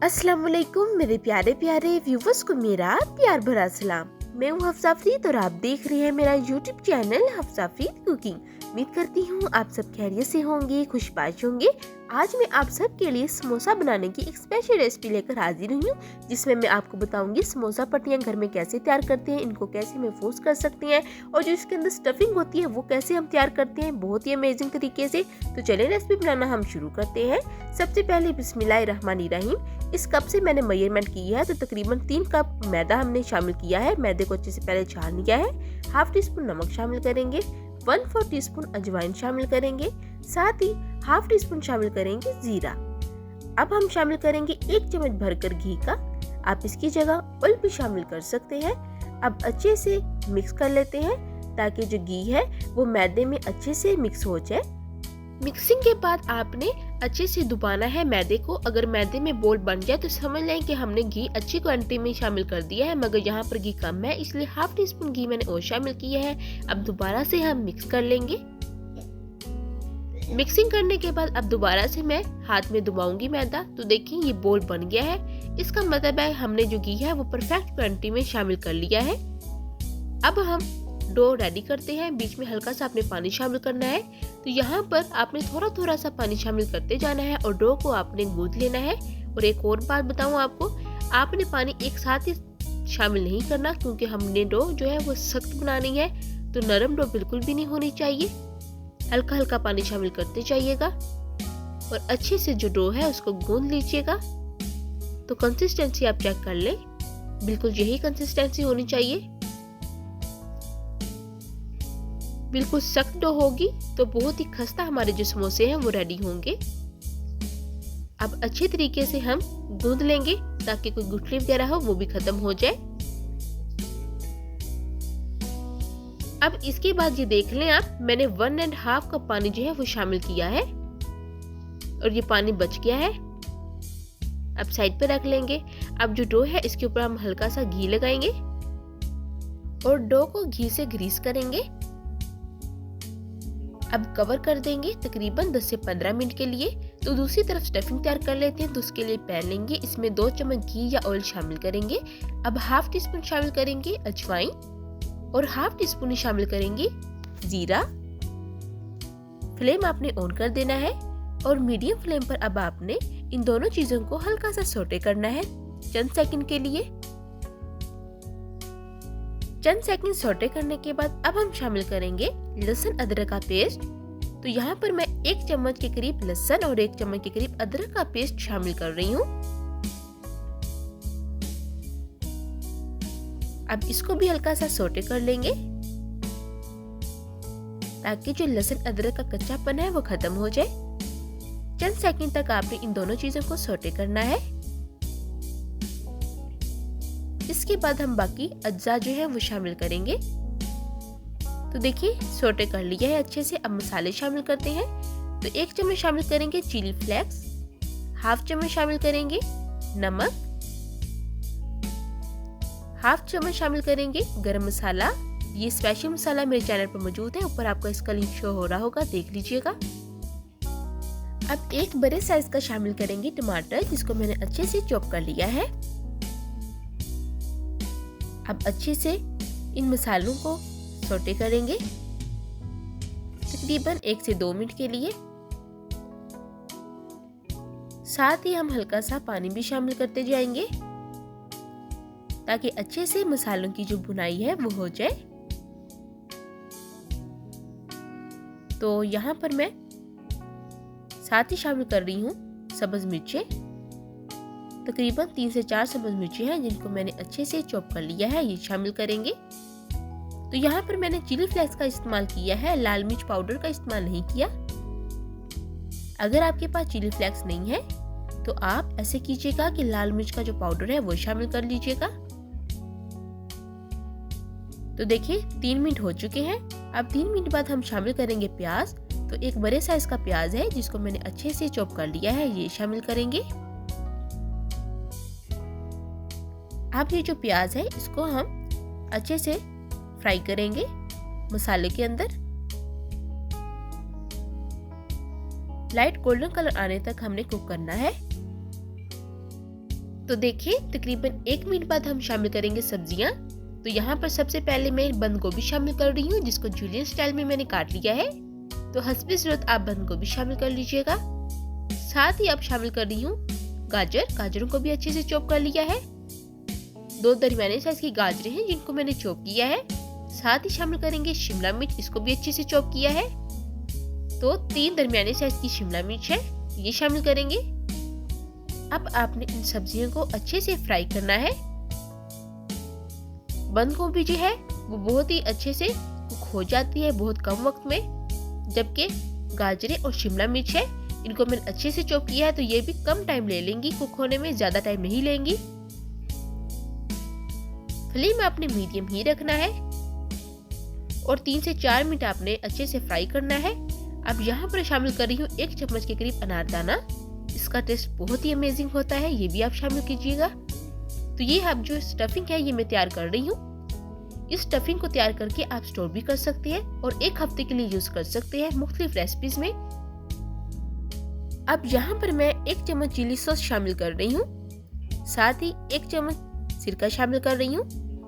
अस्सलाम वालेकुम मेरे प्यारे प्यारे व्यूवर्स को मेरा प्यार भरा सलाम। मैं हूँ हफ्सा फरीद और आप देख रहे हैं मेरा YouTube channel Hafsa Farid cooking. उम्मीद करती हूँ आप सब खैरियत से होंगे, खुशबाश होंगे। आज मैं आप सब के लिए समोसा बनाने की एक स्पेशल रेसिपी लेकर हाजिर हुई हूँ, जिसमें मैं आपको बताऊंगी समोसा पट्टियाँ घर में कैसे तैयार करते हैं, इनको कैसे महफूज कर सकते हैं और जो इसके अंदर स्टफिंग होती है वो कैसे हम तैयार करते हैं बहुत ही अमेजिंग तरीके से। तो चलिए रेसिपी बनाना हम शुरू करते हैं। सबसे पहले बिस्मिल्लाहिर्रहमानिर्रहीम। इस कप से मैंने मेजरमेंट किया है तो तकरीबन 3 कप मैदा हमने शामिल किया है। मैदे को अच्छे से पहले छान लिया है। हाफ टी स्पून नमक शामिल करेंगे, 1/4 टीस्पून अजवाइन शामिल करेंगे, साथ ही हाफ टी स्पून शामिल करेंगे जीरा। अब हम शामिल करेंगे 1 चम्मच भरकर घी का। आप इसकी जगह ऑयल भी शामिल कर सकते हैं। अब अच्छे से मिक्स कर लेते हैं ताकि जो घी है वो मैदे में अच्छे से मिक्स हो जाए। मिक्सिंग के बाद आपने अच्छे से दबाना है मैदे को। अगर मैदे में बोल बन जाए तो समझ लें कि हमने घी अच्छी क्वांटिटी में शामिल कर दिया है, मगर यहाँ पर घी कम है इसलिए हाफ टी स्पून घी मैंने और शामिल किया है। अब दोबारा से हम मिक्स कर लेंगे। मिक्सिंग करने के बाद अब दोबारा से मैं हाथ में दबाऊंगी मैदा। तो देखिए ये बोल बन गया है, इसका मतलब है हमने जो घी है वो परफेक्ट क्वांटिटी में शामिल कर लिया है। अब हम डो रेडी करते हैं। बीच में हल्का सा आपने पानी शामिल करना है। तो यहाँ पर आपने थोड़ा थोड़ा सा पानी शामिल करते जाना है और डो को आपने गूंथ लेना है। और एक और बात बताऊँ आपको, आपने पानी एक साथ ही शामिल नहीं करना क्योंकि हमने डो जो है वो सख्त बनानी है, तो नरम डो बिल्कुल भी नहीं होनी चाहिए। हल्का हल्का पानी शामिल करते जाइएगा और अच्छे से जो डो है उसको गूंथ लीजिएगा। तो कंसिस्टेंसी आप चेक कर लें, बिल्कुल यही कंसिस्टेंसी होनी चाहिए। बिल्कुल सख्त डो होगी तो बहुत ही खस्ता हमारे जो समोसे हैं वो रेडी होंगे। अब अच्छे तरीके से हम गूंथ लेंगे ताकि कोई गुठली वगैरह हो वो भी खत्म हो जाए। अब इसके बाद ये देख लें आप, मैंने 1.5 कप पानी जो है वो शामिल किया है और ये पानी बच गया है। अब साइड पे रख लेंगे। अब जो डो है इसके ऊपर हम हल्का सा घी लगाएंगे और डो को घी से ग्रीस करेंगे। अब कवर कर देंगे तकरीबन 10 से 15 मिनट के लिए। तो दूसरी तरफ स्टफिंग तैयार कर लेते हैं। तो उसके लिए पैन लेंगे, इसमें 2 चम्मच घी या ऑयल शामिल करेंगे। अब हाफ टी स्पून शामिल करेंगे अजवाइन और हाफ टी स्पून ही शामिल करेंगे जीरा। फ्लेम आपने ऑन कर देना है और मीडियम फ्लेम पर अब आपने इन दोनों चीजों को हल्का सा सौटे करना है चंद सेकंड के लिए। चंद सेकंड सौटे करने के बाद अब हम शामिल करेंगे लहसुन अदरक का पेस्ट। तो यहाँ पर मैं 1 चम्मच के करीब लहसुन और 1 चम्मच के करीब अदरक का पेस्ट शामिल कर रही हूँ। अब इसको भी हल्का सा सौटे कर लेंगे ताकि जो लहसुन अदरक का कच्चापन है वो खत्म हो जाए। चंद सेकंड तक आपने इन दोनों चीजों को सौटे करना है। इसके बाद हम बाकी अज्जा जो है वो शामिल करेंगे। तो देखिए सौटे कर लिया है अच्छे से। अब मसाले शामिल करते हैं। तो 1 चम्मच शामिल करेंगे चिली फ्लेक्स, हाफ चम्मच शामिल करेंगे नमक, हाफ चम्मच शामिल करेंगे गरम मसाला। ये स्पेशल मसाला मेरे चैनल पर मौजूद है, ऊपर आपको इसका लिंक शो हो रहा होगा, देख लीजिएगा। अब एक बड़े साइज का शामिल करेंगे टमाटर, जिसको मैंने अच्छे से चॉप कर लिया है। अब अच्छे से इन मसालों को सौटे करेंगे तकरीबन 1 से 2 मिनट के लिए। साथ ही हम हल्का सा पानी भी शामिल करते जाएंगे ताकि अच्छे से मसालों की जो भुनाई है वो हो जाए। तो यहाँ पर मैं साथ ही शामिल कर रही हूँ सब्ज मिर्चें। तकरीबन 3 से 4 सब्ज मिर्ची हैं जिनको मैंने अच्छे से चॉप कर लिया है, ये शामिल करेंगे। तो यहाँ पर मैंने चिली फ्लेक्स का इस्तेमाल किया है, लाल मिर्च पाउडर का इस्तेमाल नहीं किया। अगर आपके पास चिली फ्लेक्स नहीं है तो आप ऐसे कीजिएगा कि लाल मिर्च का जो पाउडर है वो शामिल कर लीजिएगा। तो देखिए 3 मिनट हो चुके हैं। अब 3 मिनट बाद हम शामिल करेंगे प्याज। तो एक बड़े साइज का प्याज है जिसको मैंने अच्छे से चॉप कर लिया है, ये शामिल करेंगे। अब ये जो प्याज है इसको हम अच्छे से फ्राई करेंगे मसाले के अंदर। लाइट गोल्डन कलर आने तक हमने कुक करना है। तो देखिए तकरीबन 1 मिनट बाद हम शामिल करेंगे सब्जियां। तो यहाँ पर सबसे पहले मैं बंद गोभी शामिल कर रही हूँ, जिसको जूलियन स्टाइल में मैंने काट लिया है। तो हस्बे ज़रूरत आप बंद गोभी शामिल कर लीजिएगा। साथ ही अब शामिल कर रही हूँ गाजरों को भी अच्छे से चॉप कर लिया है। 2 दरमियाने साइज की गाजरें हैं जिनको मैंने चॉप किया है। साथ ही शामिल करेंगे शिमला मिर्च, इसको भी अच्छे से चॉप किया है। तो 3 दरमियाने साइज की शिमला मिर्च है, ये शामिल करेंगे। अब आपने इन सब्जियों को अच्छे से फ्राई करना है। बंद गोभी जो है वो बहुत ही अच्छे से कुक हो जाती है बहुत कम वक्त में, जबकि गाजरें और शिमला मिर्च है इनको मैंने अच्छे से चॉप किया है, तो ये भी कम टाइम ले लेंगी कुक होने में, ज्यादा टाइम नहीं लेंगी। फ्लेम आपने मीडियम ही रखना है और 3 से 4 मिनट आपने अच्छे से फ्राई करना है। अब यहाँ पर शामिल कर रही हूँ 1 चम्मच के करीब अनारदाना, इसका टेस्ट बहुत ही अमेजिंग होता है, ये भी आप शामिल कीजिएगा। तो ये अब जो स्टफिंग है ये मैं तैयार कर रही हूँ। इस स्टफिंग को तैयार करके आप स्टोर भी कर सकते हैं और 1 हफ्ते के लिए यूज कर सकते हैं मुख्तलिफ रेसिपीज में। अब यहाँ पर मैं 1 चम्मच चिली सॉस शामिल कर रही हूँ, साथ ही 1 चम्मच सिरका शामिल कर रही हूँ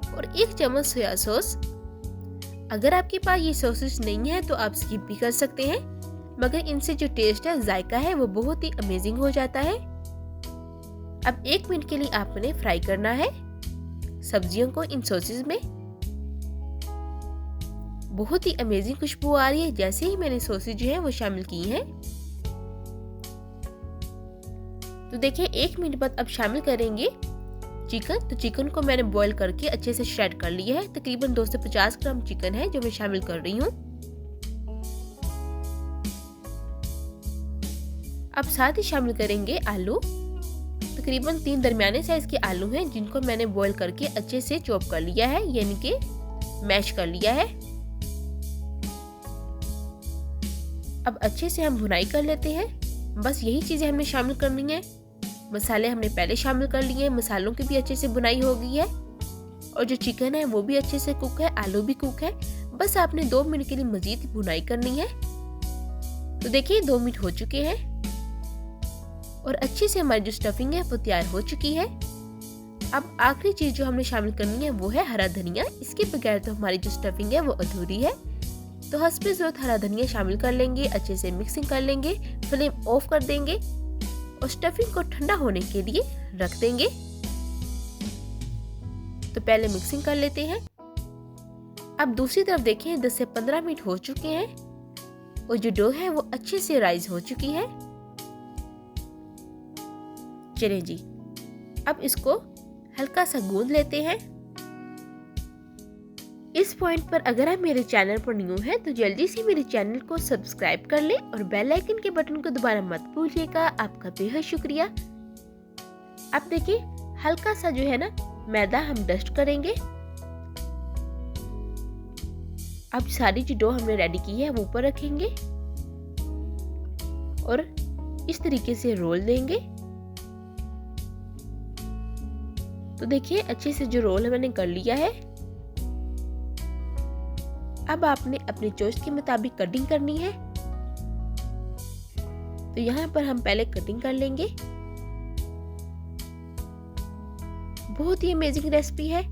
और 1 चम्मच सोया सॉस। अगर आपके पास ये सॉसेस नहीं है तो आप स्किप भी कर सकते हैं, मगर इनसे जो टेस्ट है, जायका है, वो बहुत ही अमेजिंग हो जाता है। अब 1 मिनट के लिए आपने फ्राई करना है सब्जियों को इन सॉसेस में। बहुत ही अमेजिंग खुशबू आ रही है जैसे ही मैंने सॉसेज जो है वो शामिल की हैं। तो देखिए 1 मिनट बाद अब शामिल करेंगे चिकन। तो चिकन को मैंने बॉईल करके अच्छे से श्रेड कर लिया है। तकरीबन 250 ग्राम चिकन है जो मैं शामिल कर रही हूँ। अब साथ ही शामिल करेंगे आलू। तकरीबन 3 दरमियाने साइज के आलू हैं जिनको मैंने बॉईल करके अच्छे से चॉप कर लिया है, यानी कि मैश कर लिया है। अब अच्छे से हम भुनाई कर लेते हैं। बस यही चीजें हमें शामिल करनी है। मसाले हमने पहले शामिल कर लिए हैं, मसालों की भी अच्छे से भुनाई हो गई है और जो चिकन है वो भी अच्छे से कुक है, आलू भी कुक है। बस आपने 2 मिनट के लिए मजीद भुनाई करनी है। तो देखिए 2 मिनट हो चुके हैं और अच्छे से हमारी जो स्टफिंग है वो तैयार हो चुकी है। अब आखिरी चीज जो हमने शामिल करनी है वो है हरा धनिया। इसके बगैर तो हमारी जो स्टफिंग है वो अधूरी है। तो हस्बे ज़रूरत हरा धनिया शामिल कर लेंगे, अच्छे से मिक्सिंग कर लेंगे, फ्लेम ऑफ कर देंगे और स्टफिंग को ठंडा होने के लिए रख देंगे। तो पहले मिक्सिंग कर लेते हैं। अब दूसरी तरफ देखें 10 से 15 मिनट हो चुके हैं और जो डो है वो अच्छे से राइज हो चुकी है। चलिए जी, अब इसको हल्का सा गूंद लेते हैं। इस पॉइंट पर अगर आप मेरे चैनल पर न्यू हैं तो जल्दी से मेरे चैनल को सब्सक्राइब कर लें और बेल आइकन के बटन को दबाना मत भूलिएगा। आपका बेहद शुक्रिया। अब देखिए हल्का सा जो है ना मैदा हम डस्ट करेंगे। अब सारी जो डो हमने रेडी की है वो ऊपर रखेंगे और इस तरीके से रोल देंगे। तो देखिए अच्छे से जो रोल मैंने कर लिया है। अब आपने अपने चॉइस के मुताबिक कटिंग करनी है। तो यहाँ पर हम पहले कटिंग कर लेंगे। बहुत ही अमेजिंग रेसिपी है।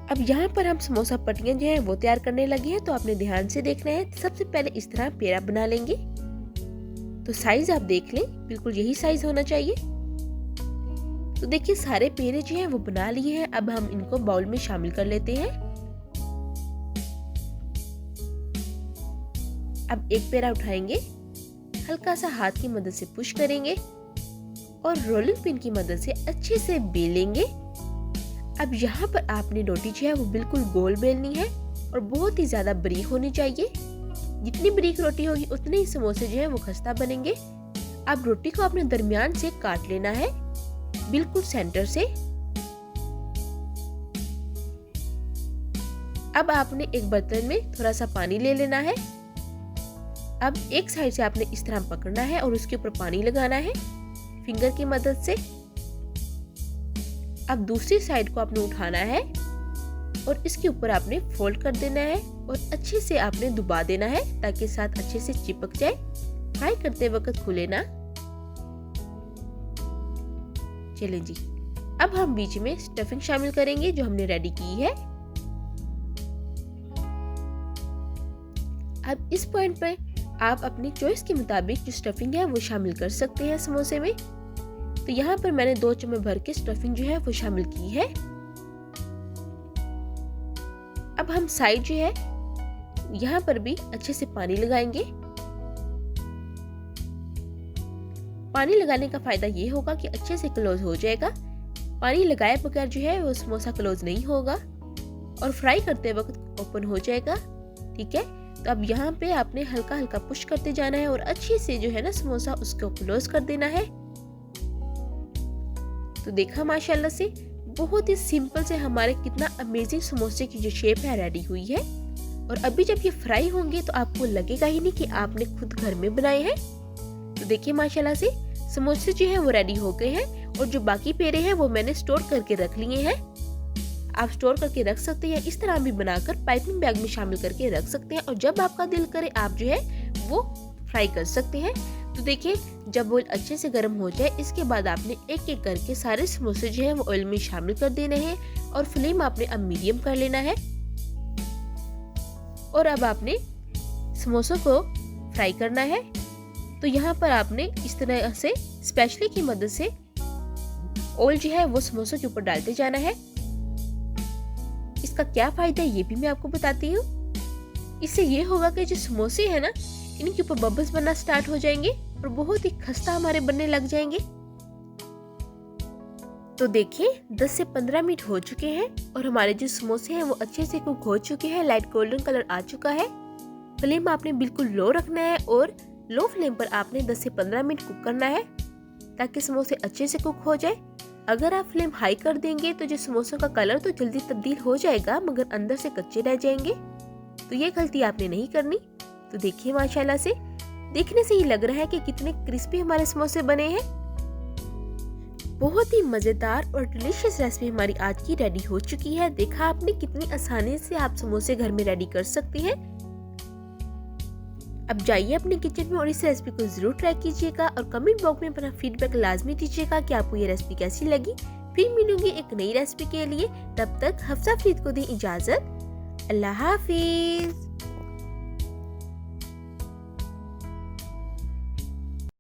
अब यहाँ पर हम समोसा पट्टियां जो है वो तैयार करने लगे हैं, तो आपने ध्यान से देखना है। सबसे पहले इस तरह पेड़ा बना लेंगे। तो साइज आप देख लें, बिल्कुल यही साइज होना चाहिए। तो देखिए सारे पेड़े जो हैं वो बना लिए हैं। अब हम इनको बाउल में शामिल कर लेते हैं। अब एक पेड़ा उठाएंगे, हल्का सा हाथ की मदद से पुश करेंगे और रोलिंग पिन की मदद से अच्छे से बेलेंगे। अब यहाँ पर आपने रोटी जो है वो बिल्कुल गोल बेलनी है और बहुत ही ज्यादा बारीक होनी चाहिए। जितनी बारीक रोटी होगी उतने ही समोसे जो है वो खस्ता बनेंगे। अब रोटी को आपने दरमियान से काट लेना है, बिल्कुल सेंटर से। अब आपने एक बर्तन में थोड़ा सा पानी ले लेना है। अब एक साइड से आपने इस तरह पकड़ना है और उसके ऊपर पानी लगाना है फिंगर की मदद से। अब दूसरी साइड को आपने उठाना है और इसके ऊपर आपने फोल्ड कर देना है और अच्छे से आपने दबा देना है ताकि साथ अच्छे से चिपक जाए। फ्राई करते वक्त खुले ना। चलें जी, अब हम बीच में स्टफिंग शामिल करेंगे जो हमने रेडी की है। अब इस पॉइंट पे आप अपनी चॉइस के मुताबिक जो स्टफिंग है वो शामिल कर सकते हैं समोसे में। तो यहाँ पर मैंने 2 चम्मच भर के स्टफिंग जो है वो शामिल की है। अब हम साइड जो है यहाँ पर भी अच्छे से पानी लगाएंगे। पानी लगाने का फायदा ये होगा कि अच्छे से क्लोज हो जाएगा। पानी लगाए बगैर जो है वो समोसा क्लोज नहीं होगा और फ्राई करते वक्त ओपन हो जाएगा। ठीक है, तो अब यहाँ पे आपने हल्का हल्का पुश करते जाना है और अच्छे से जो है ना समोसा उसको क्लोज कर देना है। तो देखा माशाल्लाह से बहुत ही सिंपल से हमारे कितना अमेजिंग समोसे की जो शेप है रेडी हुई है। और अभी जब ये फ्राई होंगे तो आपको लगेगा ही नहीं कि आपने खुद घर में बनाए हैं। तो देखिए माशाल्लाह से समोसे जो है वो रेडी हो गए हैं और जो बाकी पेड़े हैं वो मैंने स्टोर करके रख लिए हैं। आप स्टोर करके रख सकते हैं, इस तरह भी बनाकर पाइपिंग बैग में शामिल करके रख सकते हैं और जब आपका दिल करे आप जो है वो फ्राई कर सकते हैं। तो देखिए जब ऑयल अच्छे से गर्म हो जाए इसके बाद आपने एक एक करके सारे समोसे जो है वो ऑयल में शामिल कर देने हैं और फ्लेम आपने अब मीडियम कर लेना है। और अब आपने समोसों को फ्राई करना है। तो यहाँ पर आपने इस तरह से स्पैचुला की मदद से ऑयल जो है वो समोसों के ऊपर डालते जाना है। इसका क्या फायदा है ये भी मैं आपको बताती हूँ। इससे ये होगा कि जो समोसे हैं ना इनके ऊपर बबल्स बनना स्टार्ट हो जाएंगे और बहुत ही खस्ता हमारे बनने लग जाएंगे। तो देखिए 10 से 15 मिनट हो चुके हैं और हमारे जो समोसे हैं वो अच्छे से कुक हो चुके हैं, लाइट गोल्डन कलर आ चुका है। फ्लेम आपने बिल्कुल लो रखना है और लो फ्लेम पर आपने 10 से 15 मिनट कुक करना है ताकि समोसे अच्छे से कुक हो जाए। अगर आप फ्लेम हाई कर देंगे तो जो समोसों का कलर तो जल्दी तब्दील हो जाएगा मगर अंदर से कच्चे रह जाएंगे। तो ये गलती आपने नहीं करनी। तो देखिए माशाल्लाह से देखने से ही लग रहा है कि कितने क्रिस्पी हमारे समोसे बने हैं। बहुत ही मजेदार और डिलीशियस रेसिपी हमारी आज की रेडी हो चुकी है। देखा आपने कितनी आसानी से आप समोसे घर में रेडी कर सकती हैं। अब जाइए अपने किचन में और इस रेसिपी को जरूर ट्राई कीजिएगा और कमेंट बॉक्स में अपना फीडबैक लाजमी दीजिएगा कि आपको ये रेसिपी कैसी लगी। फिर मिलूंगी एक नई रेसिपी के लिए, तब तक हफ्सा फरीद को दी इजाजत। अल्लाह हाफिज।